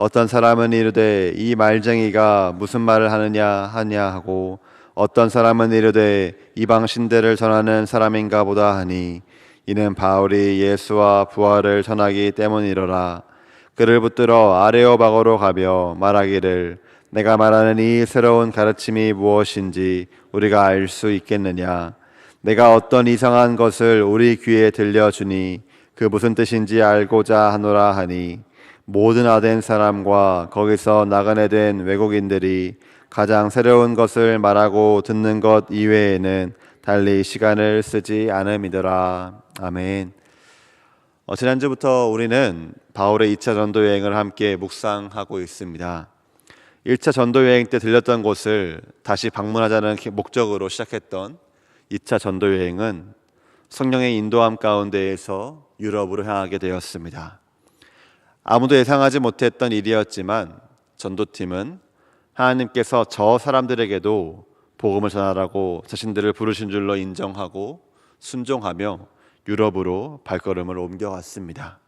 어떤 사람은 이르되 이 말쟁이가 무슨 말을 하느냐 하고 어떤 사람은 이르되 이방 신대를 전하는 사람인가 보다 하니 이는 바울이 예수와 부활을 전하기 때문이로라. 그를 붙들어 아레오바고로 가며 말하기를 내가 말하는 이 새로운 가르침이 무엇인지 우리가 알 수 있겠느냐. 내가 어떤 이상한 것을 우리 귀에 들려주니 그 무슨 뜻인지 알고자 하노라 하니 모든 아덴 사람과 거기서 나그네 된 외국인들이 가장 새로운 것을 말하고 듣는 것 이외에는 달리 시간을 쓰지 않음이더라. 아멘. 지난주부터 우리는 바울의 2차 전도 여행을 함께 묵상하고 있습니다. 1차 전도 여행 때 들렸던 곳을 다시 방문하자는 목적으로 시작했던 2차 전도 여행은 성령의 인도함 가운데에서 유럽으로 향하게 되었습니다. 아무도 예상하지 못했던 일이었지만 전도팀은 하나님께서 저 사람들에게도 복음을 전하라고 자신들을 부르신 줄로 인정하고 순종하며 유럽으로 발걸음을 옮겨갔습니다.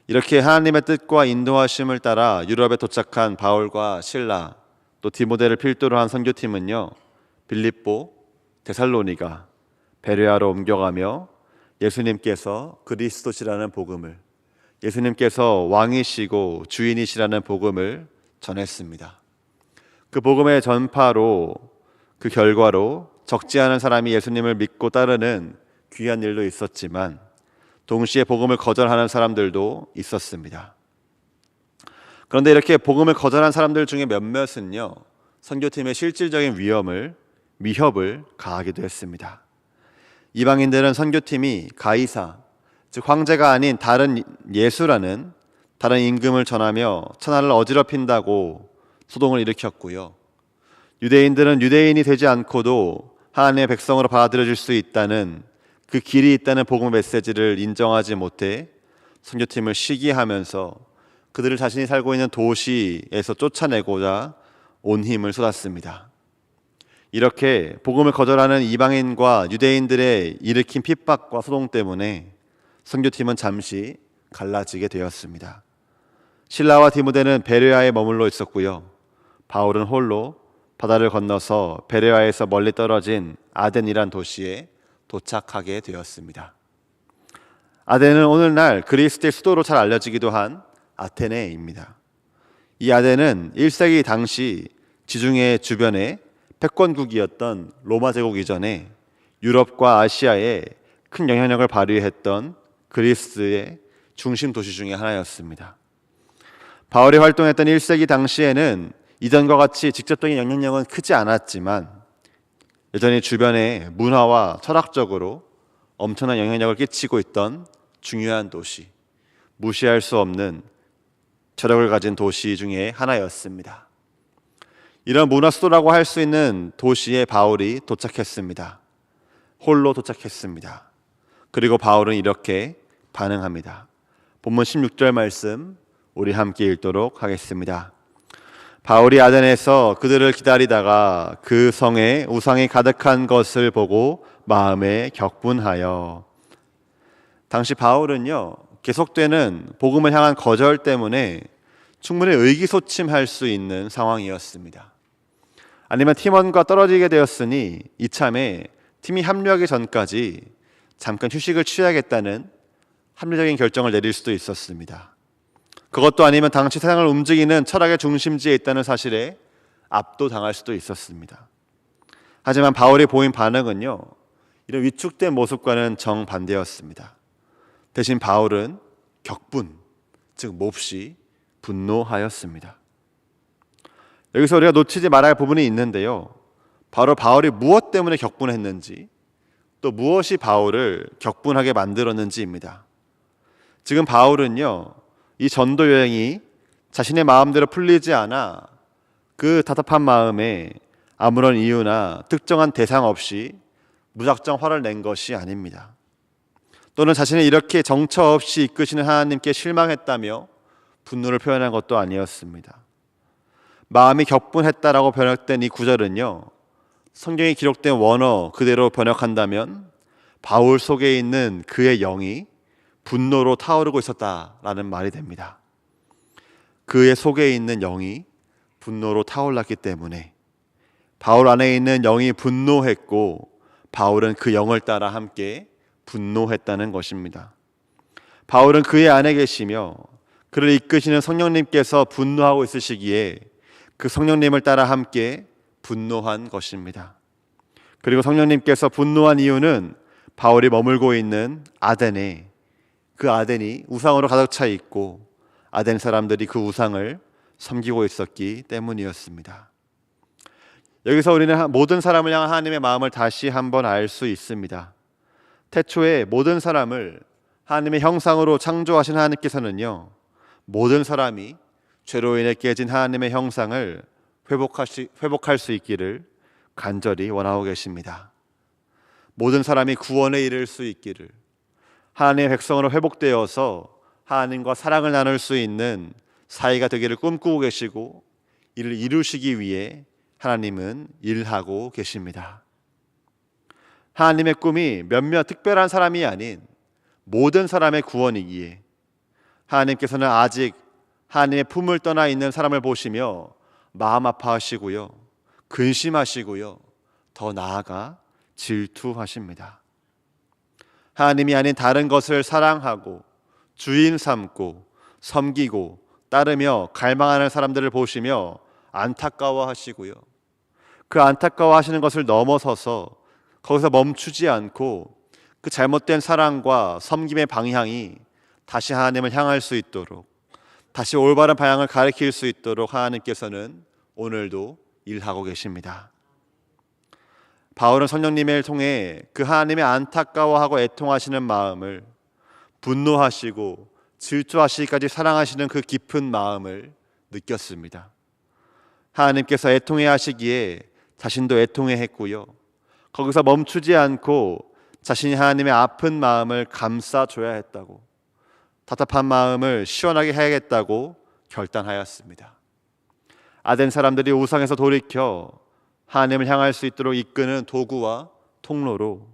이렇게 하나님의 뜻과 인도하심을 따라 유럽에 도착한 바울과 실라 또 디모데를 필두로 한 선교팀은요, 빌립보, 데살로니가, 베레아로 옮겨가며 예수님께서 그리스도시라는 복음을, 예수님께서 왕이시고 주인이시라는 복음을 전했습니다. 그 복음의 전파로, 그 결과로 적지 않은 사람이 예수님을 믿고 따르는 귀한 일도 있었지만 동시에 복음을 거절하는 사람들도 있었습니다. 그런데 이렇게 복음을 거절한 사람들 중에 몇몇은요, 선교팀의 실질적인 위협을 가하기도 했습니다. 이방인들은 선교팀이 가이사, 즉 황제가 아닌 다른 예수라는 다른 임금을 전하며 천하를 어지럽힌다고 소동을 일으켰고요. 유대인들은 유대인이 되지 않고도 하나님의 백성으로 받아들여질 수 있다는 그 길이 있다는 복음의 메시지를 인정하지 못해 선교팀을 시기하면서 그들을 자신이 살고 있는 도시에서 쫓아내고자 온 힘을 쏟았습니다. 이렇게 복음을 거절하는 이방인과 유대인들의 일으킨 핍박과 소동 때문에 선교팀은 잠시 갈라지게 되었습니다. 실라와 디모데는 베레아에 머물러 있었고요. 바울은 홀로 바다를 건너서 베레아에서 멀리 떨어진 아덴이란 도시에 도착하게 되었습니다. 아덴은 오늘날 그리스의 수도로 잘 알려지기도 한 아테네입니다. 이 아덴은 1세기 당시 지중해 주변의 패권국이었던 로마 제국 이전에 유럽과 아시아에 큰 영향력을 발휘했던 그리스의 중심 도시 중에 하나였습니다. 바울이 활동했던 1세기 당시에는 이전과 같이 직접적인 영향력은 크지 않았지만 여전히 주변의 문화와 철학적으로 엄청난 영향력을 끼치고 있던 중요한 도시, 무시할 수 없는 저력을 가진 도시 중에 하나였습니다. 이런 문화 수도라고 할 수 있는 도시에 바울이 도착했습니다. 홀로 도착했습니다. 그리고 바울은 이렇게 반응합니다. 본문 16절 말씀 우리 함께 읽도록 하겠습니다. 바울이 아덴에서 그들을 기다리다가 그 성에 우상이 가득한 것을 보고 마음에 격분하여. 당시 바울은요, 계속되는 복음을 향한 거절 때문에 충분히 의기소침할 수 있는 상황이었습니다. 아니면 팀원과 떨어지게 되었으니 이참에 팀이 합류하기 전까지 잠깐 휴식을 취하겠다는 합리적인 결정을 내릴 수도 있었습니다. 그것도 아니면 당시 세상을 움직이는 철학의 중심지에 있다는 사실에 압도당할 수도 있었습니다. 하지만 바울이 보인 반응은요, 이런 위축된 모습과는 정반대였습니다. 대신 바울은 격분, 즉 몹시 분노하였습니다. 여기서 우리가 놓치지 말아야 할 부분이 있는데요, 바로 바울이 무엇 때문에 격분했는지, 또 무엇이 바울을 격분하게 만들었는지입니다. 지금 바울은요, 이 전도 여행이 자신의 마음대로 풀리지 않아 그 답답한 마음에 아무런 이유나 특정한 대상 없이 무작정 화를 낸 것이 아닙니다. 또는 자신을 이렇게 정처 없이 이끄시는 하나님께 실망했다며 분노를 표현한 것도 아니었습니다. 마음이 격분했다라고 번역된 이 구절은요, 성경에 기록된 원어 그대로 번역한다면 바울 속에 있는 그의 영이 분노로 타오르고 있었다라는 말이 됩니다. 그의 속에 있는 영이 분노로 타올랐기 때문에 바울 안에 있는 영이 분노했고 바울은 그 영을 따라 함께 분노했다는 것입니다. 바울은 그의 안에 계시며 그를 이끄시는 성령님께서 분노하고 있으시기에 그 성령님을 따라 함께 분노한 것입니다. 그리고 성령님께서 분노한 이유는 바울이 머물고 있는 아덴에, 그 아덴이 우상으로 가득 차 있고 아덴 사람들이 그 우상을 섬기고 있었기 때문이었습니다. 여기서 우리는 모든 사람을 향한 하나님의 마음을 다시 한번 알 수 있습니다. 태초에 모든 사람을 하나님의 형상으로 창조하신 하나님께서는요, 모든 사람이 죄로 인해 깨진 하나님의 형상을 회복할 수 있기를 간절히 원하고 계십니다. 모든 사람이 구원에 이를 수 있기를, 하나님의 백성으로 회복되어서 하나님과 사랑을 나눌 수 있는 사이가 되기를 꿈꾸고 계시고 이를 이루시기 위해 하나님은 일하고 계십니다. 하나님의 꿈이 몇몇 특별한 사람이 아닌 모든 사람의 구원이기에 하나님께서는 아직 하나님의 품을 떠나 있는 사람을 보시며 마음 아파하시고요, 근심하시고요, 더 나아가 질투하십니다. 하나님이 아닌 다른 것을 사랑하고 주인 삼고 섬기고 따르며 갈망하는 사람들을 보시며 안타까워하시고요, 그 안타까워하시는 것을 넘어서서 거기서 멈추지 않고 그 잘못된 사랑과 섬김의 방향이 다시 하나님을 향할 수 있도록, 다시 올바른 방향을 가리킬 수 있도록 하나님께서는 오늘도 일하고 계십니다. 바울은 성령님을 통해 그 하나님의 안타까워하고 애통하시는 마음을, 분노하시고 질투하시기까지 사랑하시는 그 깊은 마음을 느꼈습니다. 하나님께서 애통해 하시기에 자신도 애통해 했고요, 거기서 멈추지 않고 자신이 하나님의 아픈 마음을 감싸줘야 했다고, 답답한 마음을 시원하게 해야겠다고 결단하였습니다. 아덴 사람들이 우상에서 돌이켜 하나님을 향할 수 있도록 이끄는 도구와 통로로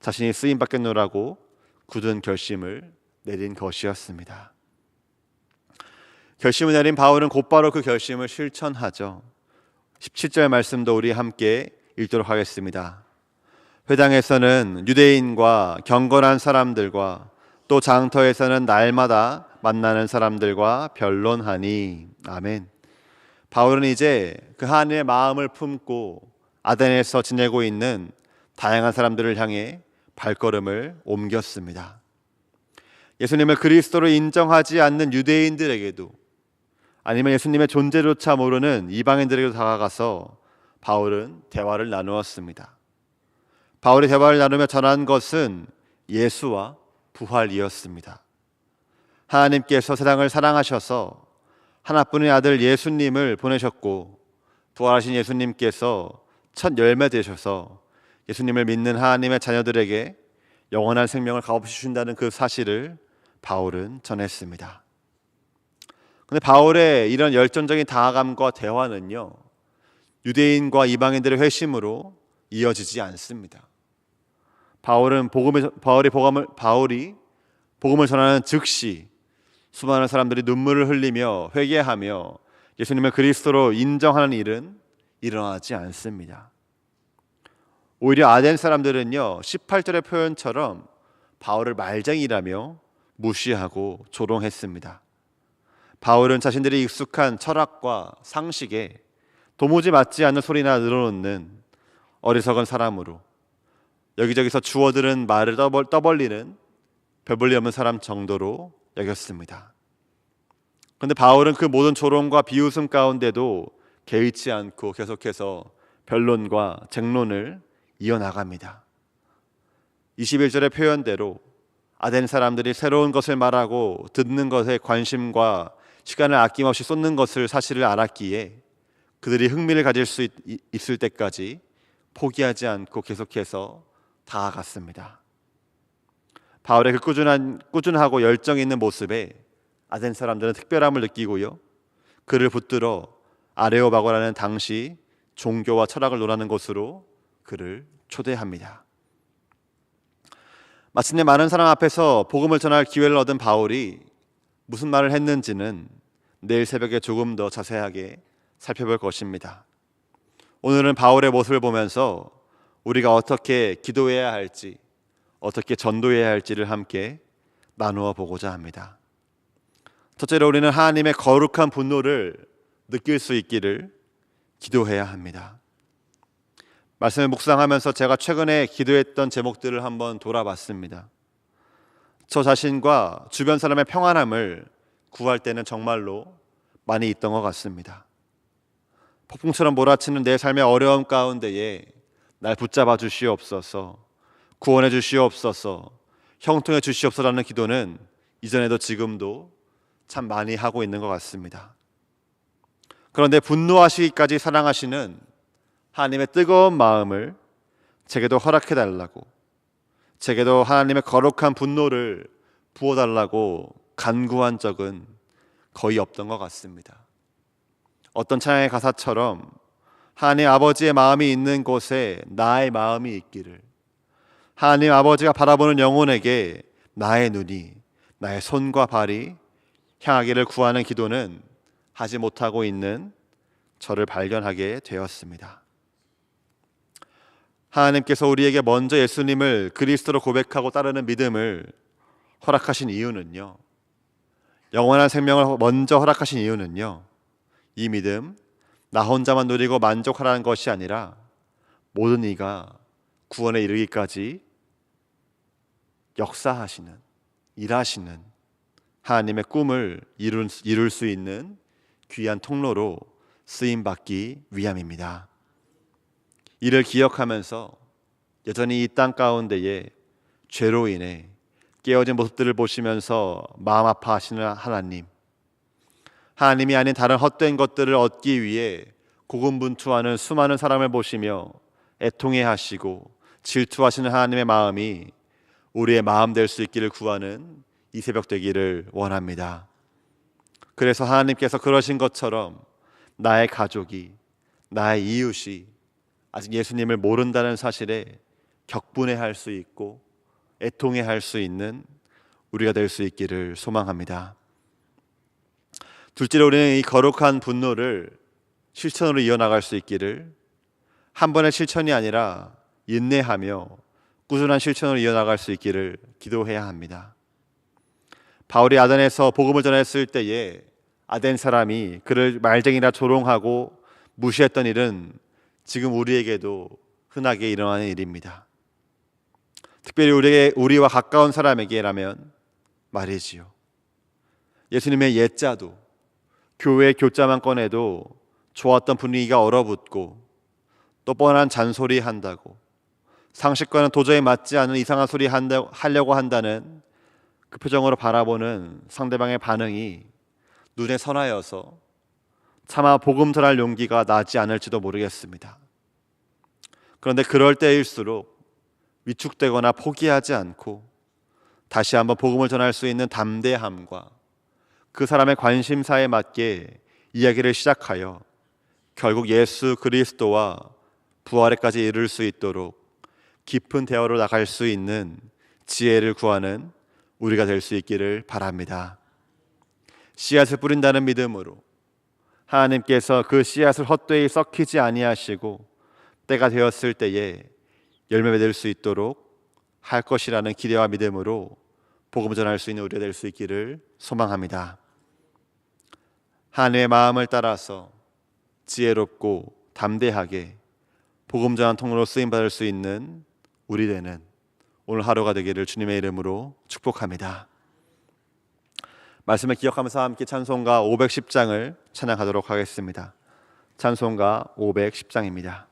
자신이 쓰임받겠노라고 굳은 결심을 내린 것이었습니다. 결심을 내린 바울은 곧바로 그 결심을 실천하죠. 17절 말씀도 우리 함께 읽도록 하겠습니다. 회당에서는 유대인과 경건한 사람들과 또 장터에서는 날마다 만나는 사람들과 변론하니. 아멘. 바울은 이제 그 하나님의 마음을 품고 아덴에서 지내고 있는 다양한 사람들을 향해 발걸음을 옮겼습니다. 예수님을 그리스도로 인정하지 않는 유대인들에게도, 아니면 예수님의 존재조차 모르는 이방인들에게도 다가가서 바울은 대화를 나누었습니다. 바울이 대화를 나누며 전한 것은 예수와 부활이었습니다. 하나님께서 세상을 사랑하셔서 하나뿐인 아들 예수님을 보내셨고, 부활하신 예수님께서 첫 열매 되셔서 예수님을 믿는 하나님의 자녀들에게 영원한 생명을 값없이 주신다는 그 사실을 바울은 전했습니다. 그런데 바울의 이런 열정적인 다가감과 대화는요, 유대인과 이방인들의 회심으로 이어지지 않습니다. 바울이 복음을 전하는 즉시 수많은 사람들이 눈물을 흘리며 회개하며 예수님을 그리스도로 인정하는 일은 일어나지 않습니다. 오히려 아덴 사람들은요, 18절의 표현처럼 바울을 말쟁이라며 무시하고 조롱했습니다. 바울은 자신들이 익숙한 철학과 상식에 도무지 맞지 않는 소리나 늘어놓는 어리석은 사람으로, 여기저기서 주워들은 말을 떠벌리는 별볼일 없는 사람 정도로 여겼습니다. 그런데 바울은 그 모든 조롱과 비웃음 가운데도 개의치 않고 계속해서 변론과 쟁론을 이어나갑니다. 21절의 표현대로 아덴 사람들이 새로운 것을 말하고 듣는 것에 관심과 시간을 아낌없이 쏟는 것을 사실을 알았기에 그들이 흥미를 가질 수 있을 때까지 포기하지 않고 계속해서 다가갔습니다. 바울의 그 꾸준하고 열정 있는 모습에 아덴 사람들은 특별함을 느끼고요, 그를 붙들어 아레오바고라는 당시 종교와 철학을 논하는 곳으로 그를 초대합니다. 마침내 많은 사람 앞에서 복음을 전할 기회를 얻은 바울이 무슨 말을 했는지는 내일 새벽에 조금 더 자세하게 살펴볼 것입니다. 오늘은 바울의 모습을 보면서 우리가 어떻게 기도해야 할지, 어떻게 전도해야 할지를 함께 나누어 보고자 합니다. 첫째로 우리는 하나님의 거룩한 분노를 느낄 수 있기를 기도해야 합니다. 말씀을 묵상하면서 제가 최근에 기도했던 제목들을 한번 돌아봤습니다. 저 자신과 주변 사람의 평안함을 구할 때는 정말로 많이 있던 것 같습니다. 폭풍처럼 몰아치는 내 삶의 어려움 가운데에 날 붙잡아 주시옵소서, 구원해 주시옵소서, 형통해 주시옵소서라는 기도는 이전에도 지금도 참 많이 하고 있는 것 같습니다. 그런데 분노하시기까지 사랑하시는 하나님의 뜨거운 마음을 제게도 허락해 달라고, 제게도 하나님의 거룩한 분노를 부어달라고 간구한 적은 거의 없던 것 같습니다. 어떤 찬양의 가사처럼 하나님 아버지의 마음이 있는 곳에 나의 마음이 있기를, 하나님 아버지가 바라보는 영혼에게 나의 눈이, 나의 손과 발이 향하기를 구하는 기도는 하지 못하고 있는 저를 발견하게 되었습니다. 하나님께서 우리에게 먼저 예수님을 그리스도로 고백하고 따르는 믿음을 허락하신 이유는요, 영원한 생명을 먼저 허락하신 이유는요, 이 믿음 나 혼자만 누리고 만족하라는 것이 아니라 모든 이가 구원에 이르기까지 역사하시는, 일하시는 하나님의 꿈을 이룰 수 있는 귀한 통로로 쓰임받기 위함입니다. 이를 기억하면서 여전히 이 땅 가운데에 죄로 인해 깨어진 모습들을 보시면서 마음 아파하시는 하나님, 하나님이 아닌 다른 헛된 것들을 얻기 위해 고군분투하는 수많은 사람을 보시며 애통해하시고 질투하시는 하나님의 마음이 우리의 마음 될 수 있기를 구하는 이 새벽 되기를 원합니다. 그래서 하나님께서 그러신 것처럼 나의 가족이, 나의 이웃이 아직 예수님을 모른다는 사실에 격분해할 수 있고 애통해할 수 있는 우리가 될 수 있기를 소망합니다. 둘째로 우리는 이 거룩한 분노를 실천으로 이어나갈 수 있기를, 한 번의 실천이 아니라 인내하며 꾸준한 실천으로 이어나갈 수 있기를 기도해야 합니다. 바울이 아덴에서 복음을 전했을 때에 아덴 사람이 그를 말쟁이라 조롱하고 무시했던 일은 지금 우리에게도 흔하게 일어나는 일입니다. 특별히 우리와 가까운 사람에게라면 말이지요. 예수님의 옛자도, 교회 교자만 꺼내도 좋았던 분위기가 얼어붙고 또 뻔한 잔소리 한다고, 상식과는 도저히 맞지 않는 이상한 소리 하려고 한다는 그 표정으로 바라보는 상대방의 반응이 눈에 선하여서 차마 복음 전할 용기가 나지 않을지도 모르겠습니다. 그런데 그럴 때일수록 위축되거나 포기하지 않고 다시 한번 복음을 전할 수 있는 담대함과 그 사람의 관심사에 맞게 이야기를 시작하여 결국 예수 그리스도와 부활에까지 이를 수 있도록 깊은 대화로 나갈 수 있는 지혜를 구하는 우리가 될 수 있기를 바랍니다. 씨앗을 뿌린다는 믿음으로 하나님께서 그 씨앗을 헛되이 썩히지 아니하시고 때가 되었을 때에 열매 맺을 수 있도록 할 것이라는 기대와 믿음으로 복음을 전할 수 있는 우리가 될 수 있기를 소망합니다. 하나님의 마음을 따라서 지혜롭고 담대하게 복음 전한 통로로 쓰임 받을 수 있는 우리 되는 오늘 하루가 되기를 주님의 이름으로 축복합니다. 말씀을 기억하면서 함께 찬송가 510장을 찬양하도록 하겠습니다. 찬송가 510장입니다.